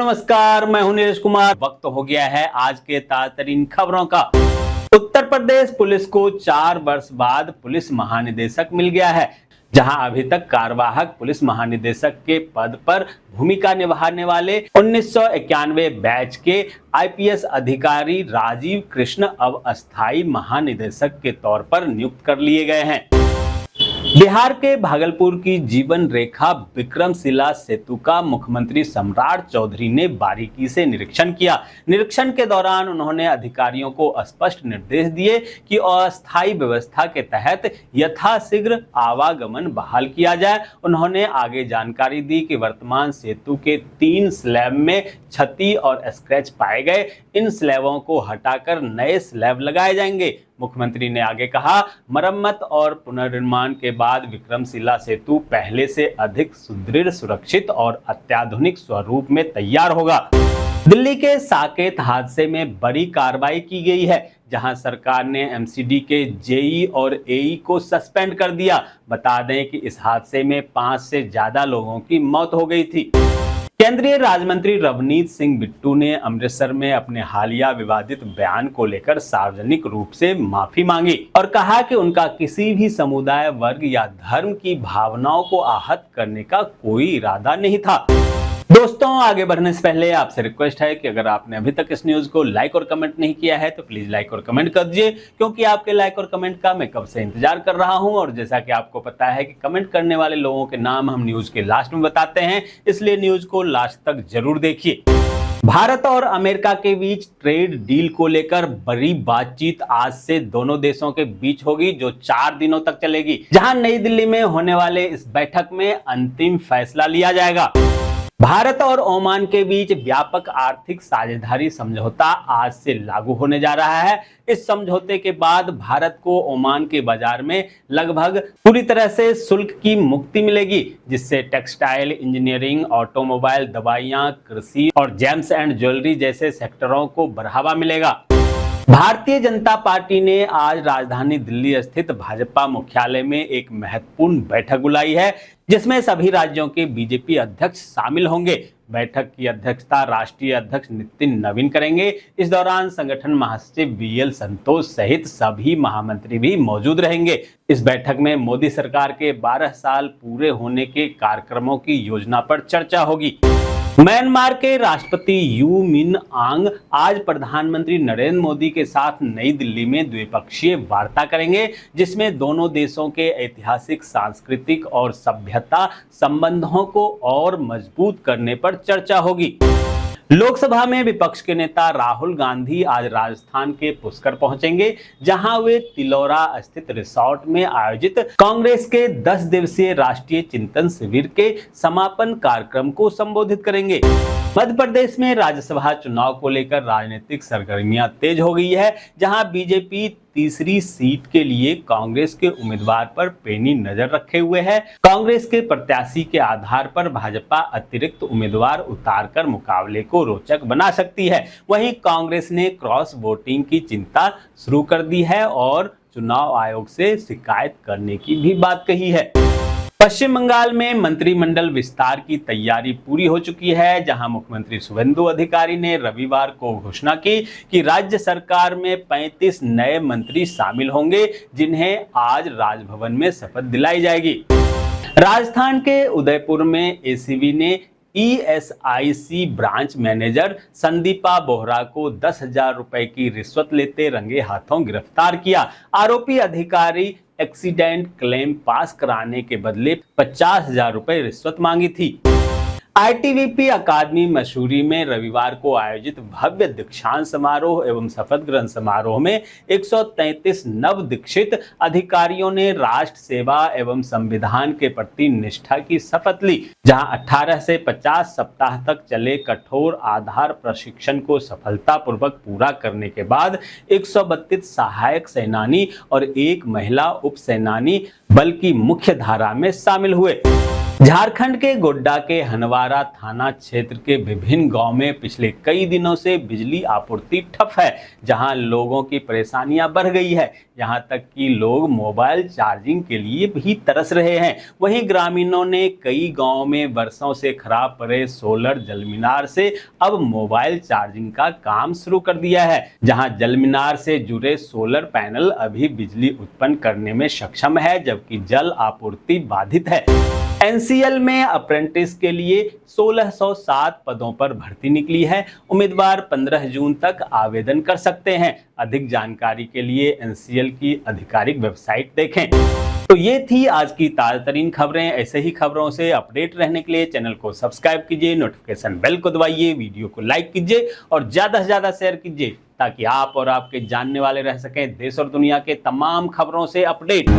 नमस्कार, मैं हूं नीरज कुमार। वक्त हो गया है आज के ताज़ातरीन खबरों का। उत्तर प्रदेश पुलिस को 4 वर्ष बाद पुलिस महानिदेशक मिल गया है। जहां अभी तक कार्यवाहक पुलिस महानिदेशक के पद पर भूमिका निभाने वाले 1991 बैच के आईपीएस अधिकारी राजीव कृष्ण अब अस्थायी महानिदेशक के तौर पर नियुक्त कर लिए गए हैं। बिहार के भागलपुर की जीवन रेखा विक्रमशिला सेतु का मुख्यमंत्री सम्राट चौधरी ने बारीकी से निरीक्षण किया। निरीक्षण के दौरान उन्होंने अधिकारियों को स्पष्ट निर्देश दिए कि अस्थायी व्यवस्था के तहत यथाशीघ्र आवागमन बहाल किया जाए। उन्होंने आगे जानकारी दी कि वर्तमान सेतु के 3 स्लैब में क्षति और स्क्रैच पाए गए। इन स्लैबों को हटाकर नए स्लैब लगाए जाएंगे। मुख्यमंत्री ने आगे कहा, मरम्मत और पुनर्निर्माण के बाद विक्रमशिला सेतु पहले से अधिक सुदृढ़, सुरक्षित और अत्याधुनिक स्वरूप में तैयार होगा। दिल्ली के साकेत हादसे में बड़ी कार्रवाई की गई है, जहां सरकार ने एमसीडी के जेई और एई को सस्पेंड कर दिया। बता दें कि इस हादसे में 5 से ज्यादा लोगों की मौत हो गई थी। केंद्रीय राज्य मंत्री रवनीत सिंह बिट्टू ने अमृतसर में अपने हालिया विवादित बयान को लेकर सार्वजनिक रूप से माफी मांगी और कहा कि उनका किसी भी समुदाय, वर्ग या धर्म की भावनाओं को आहत करने का कोई इरादा नहीं था। दोस्तों, आगे बढ़ने से पहले आपसे रिक्वेस्ट है कि अगर आपने अभी तक इस न्यूज को लाइक और कमेंट नहीं किया है तो प्लीज लाइक और कमेंट कर दीजिए, क्योंकि आपके लाइक और कमेंट का मैं कब से इंतजार कर रहा हूं। और जैसा कि आपको पता है कि कमेंट करने वाले लोगों के नाम हम न्यूज के लास्ट में बताते हैं, इसलिए न्यूज को लास्ट तक जरूर देखिए। भारत और अमेरिका के बीच ट्रेड डील को लेकर बड़ी बातचीत आज से दोनों देशों के बीच होगी, जो 4 दिनों तक चलेगी, जहां नई दिल्ली में होने वाले इस बैठक में अंतिम फैसला लिया जाएगा। भारत और ओमान के बीच व्यापक आर्थिक साझेदारी समझौता आज से लागू होने जा रहा है। इस समझौते के बाद भारत को ओमान के बाजार में लगभग पूरी तरह से शुल्क की मुक्ति मिलेगी, जिससे टेक्सटाइल, इंजीनियरिंग, ऑटोमोबाइल, दवाइयां, कृषि और जेम्स एंड ज्वेलरी जैसे सेक्टरों को बढ़ावा मिलेगा। भारतीय जनता पार्टी ने आज राजधानी दिल्ली स्थित भाजपा मुख्यालय में एक महत्वपूर्ण बैठक बुलाई है, जिसमें सभी राज्यों के बीजेपी अध्यक्ष शामिल होंगे। बैठक की अध्यक्षता राष्ट्रीय अध्यक्ष नितिन नवीन करेंगे। इस दौरान संगठन महासचिव बीएल संतोष सहित सभी महामंत्री भी मौजूद रहेंगे। इस बैठक में मोदी सरकार के 12 साल पूरे होने के कार्यक्रमों की योजना पर चर्चा होगी। म्यांमार के राष्ट्रपति यू मिन आंग आज प्रधानमंत्री नरेंद्र मोदी के साथ नई दिल्ली में द्विपक्षीय वार्ता करेंगे, जिसमें दोनों देशों के ऐतिहासिक, सांस्कृतिक और सभ्यता संबंधों को और मजबूत करने पर चर्चा होगी। लोकसभा में विपक्ष के नेता राहुल गांधी आज राजस्थान के पुष्कर पहुंचेंगे, जहां वे तिलौरा स्थित रिसोर्ट में आयोजित कांग्रेस के 10 दिवसीय राष्ट्रीय चिंतन शिविर के समापन कार्यक्रम को संबोधित करेंगे। मध्य प्रदेश में राज्यसभा चुनाव को लेकर राजनीतिक सरगर्मियां तेज हो गई है, जहां बीजेपी तीसरी सीट के लिए कांग्रेस के उम्मीदवार पर पैनी नजर रखे हुए है। कांग्रेस के प्रत्याशी के आधार पर भाजपा अतिरिक्त उम्मीदवार उतारकर मुकाबले को रोचक बना सकती है। वहीं कांग्रेस ने क्रॉस वोटिंग की चिंता शुरू कर दी है और चुनाव आयोग से शिकायत करने की भी बात कही है। पश्चिम बंगाल में मंत्रिमंडल विस्तार की तैयारी पूरी हो चुकी है, जहां मुख्यमंत्री शुभेंदु अधिकारी ने रविवार को घोषणा की कि राज्य सरकार में 35 नए मंत्री शामिल होंगे, जिन्हें आज राजभवन में शपथ दिलाई जाएगी। राजस्थान के उदयपुर में एसीबी ने ESIC branch manager Sandeepa Bohra को 10,000 रुपए की रिश्वत लेते रंगे हाथों गिरफ्तार किया। आरोपी अधिकारी एक्सीडेंट क्लेम पास कराने के बदले 50,000 रुपए रिश्वत मांगी थी। आईटीबीपी अकादमी मसूरी में रविवार को आयोजित भव्य दीक्षांत समारोह एवं शपथ ग्रहण समारोह में 133 नव दीक्षित अधिकारियों ने राष्ट्र सेवा एवं संविधान के प्रति निष्ठा की शपथ ली, जहां 18 से 50 सप्ताह तक चले कठोर आधार प्रशिक्षण को सफलतापूर्वक पूरा करने के बाद 132 सहायक सेनानी और 1 महिला उप सेनानी बल की मुख्य धारा में शामिल हुए। झारखंड के गोड्डा के हनवारा थाना क्षेत्र के विभिन्न गांव में पिछले कई दिनों से बिजली आपूर्ति ठप है, जहां लोगों की परेशानियां बढ़ गई है। यहां तक कि लोग मोबाइल चार्जिंग के लिए भी तरस रहे हैं। वहीं ग्रामीणों ने कई गांवों में वर्षों से खराब पड़े सोलर जलमीनार से अब मोबाइल चार्जिंग का काम शुरू कर दिया है, जहां जलमीनार से जुड़े सोलर पैनल अभी बिजली उत्पन्न करने में सक्षम है, जबकि जल आपूर्ति बाधित है। एनसीएल में अप्रेंटिस के लिए 1607 पदों पर भर्ती निकली है। उम्मीदवार 15 जून तक आवेदन कर सकते हैं। अधिक जानकारी के लिए एनसीएल की आधिकारिक वेबसाइट देखें। तो ये थी आज की ताज़ातरीन खबरें। ऐसे ही खबरों से अपडेट रहने के लिए चैनल को सब्सक्राइब कीजिए, नोटिफिकेशन बेल को दबाइए, वीडियो को लाइक कीजिए और ज़्यादा से ज़्यादा शेयर कीजिए, ताकि आप और आपके जानने वाले रह सकें देश और दुनिया के तमाम खबरों से अपडेट।